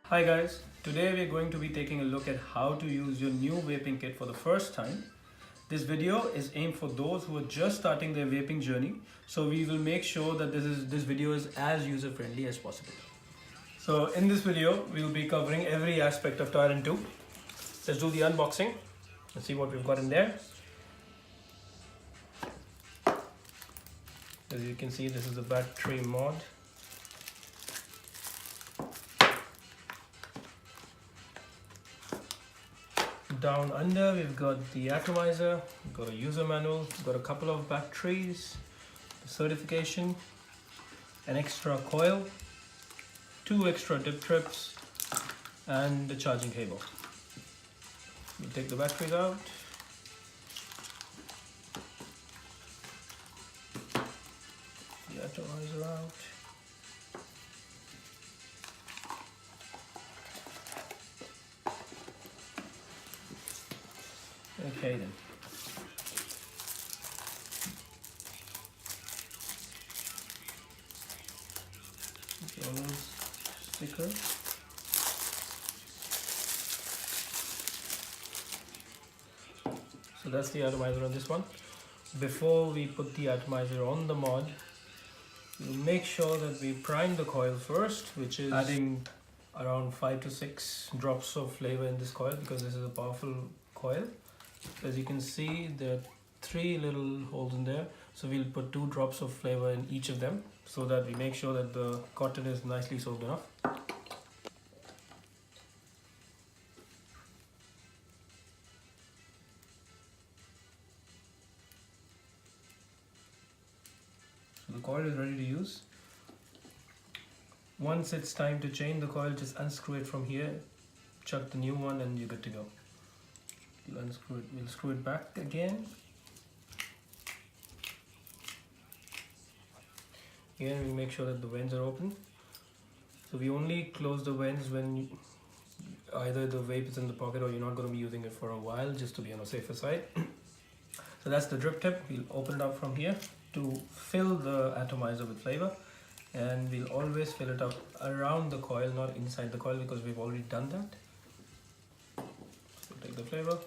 Hi guys, today we're going to be taking a look at how to use your new vaping kit for the first time. This video is aimed for those who are just starting their vaping journey, so we will make sure that this video is as user friendly as possible. So in this video, we will be covering every aspect of Tyrant 2. Let's do the unboxing. Let's see what we've got in there. As you can see, this is the battery mod. Down under, we've got the atomizer, we've got a user manual, we've got a couple of batteries, the certification, an extra coil, 2 extra dip trips, and the charging cable. We'll take the batteries out. The atomizer out. Okay then. Sticker. So that's the atomizer on this one. Before we put the atomizer on the mod, we'll make sure that we prime the coil first, which is adding around 5 to 6 drops of flavor in this coil because this is a powerful coil. As you can see, there are 3 little holes in there, so we'll put 2 drops of flavor in each of them so that we make sure that the cotton is nicely soaked enough. So the coil is ready to use. Once it's time to change the coil, just unscrew it from here, chuck the new one, and you're good to go. We'll unscrew it, we'll screw it back again. Again, we make sure that the vents are open. So we only close the vents when either the vape is in the pocket or you're not going to be using it for a while, just to be on the safer side. So that's the drip tip. We'll open it up from here to fill the atomizer with flavor, and we'll always fill it up around the coil, not inside the coil, because we've already done that. So take the flavor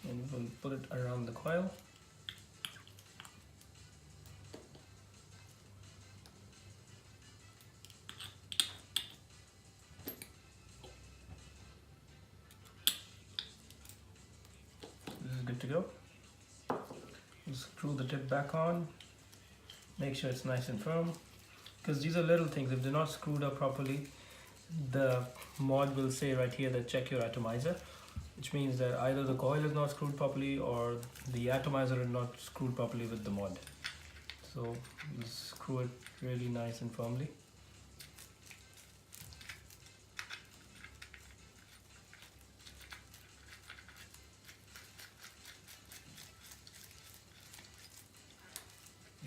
and we'll put it around the coil. This is good to go. We'll screw the tip back on, make sure it's nice and firm, because these are little things. If they're not screwed up properly, the mod will say right here that check your atomizer, which means that either the coil is not screwed properly or the atomizer is not screwed properly with the mod. So we'll screw it really nice and firmly.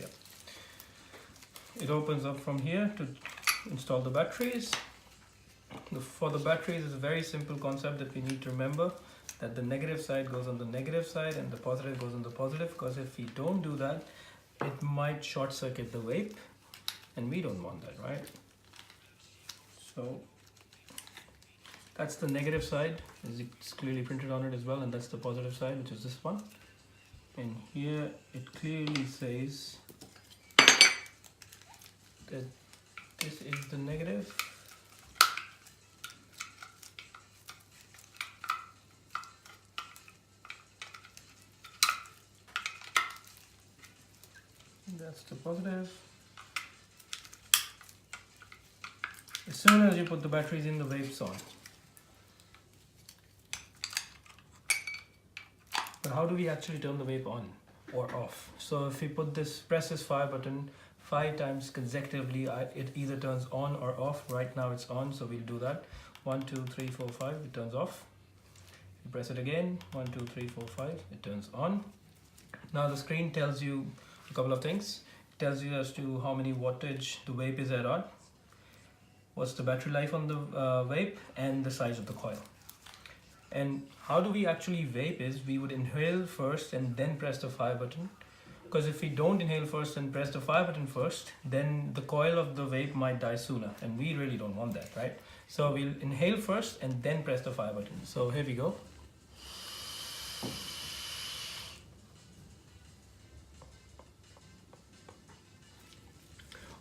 Yep. It opens up from here to install the batteries. For the batteries, it's a very simple concept that we need to remember, that the negative side goes on the negative side and the positive goes on the positive, because if we don't do that, it might short circuit the vape, and we don't want that, right? So that's the negative side, as it's clearly printed on it as well, and that's the positive side, which is this one. And here it clearly says that this is the negative. That's the positive. As soon as you put the batteries in, the vape's on. But how do we actually turn the vape on or off? So if we press this fire button 5 times consecutively, it either turns on or off. Right now it's on, so we'll do that. 1, 2, 3, 4, 5, it turns off. You press it again, 1, 2, 3, 4, 5, it turns on. Now the screen tells you a couple of things. It tells you as to how many wattage the vape is at on, what's the battery life on the vape, and the size of the coil. And how do we actually vape is, we would inhale first and then press the fire button. Because if we don't inhale first and press the fire button first, then the coil of the vape might die sooner, and we really don't want that, right? So we'll inhale first and then press the fire button. So here we go.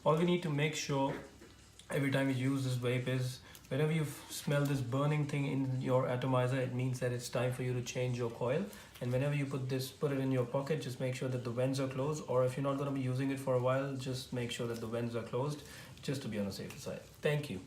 All we need to make sure every time you use this vape is whenever you smell this burning thing in your atomizer, it means that it's time for you to change your coil. And whenever you put it in your pocket, just make sure that the vents are closed, or if you're not going to be using it for a while, just make sure that the vents are closed, just to be on the safer side. Thank you.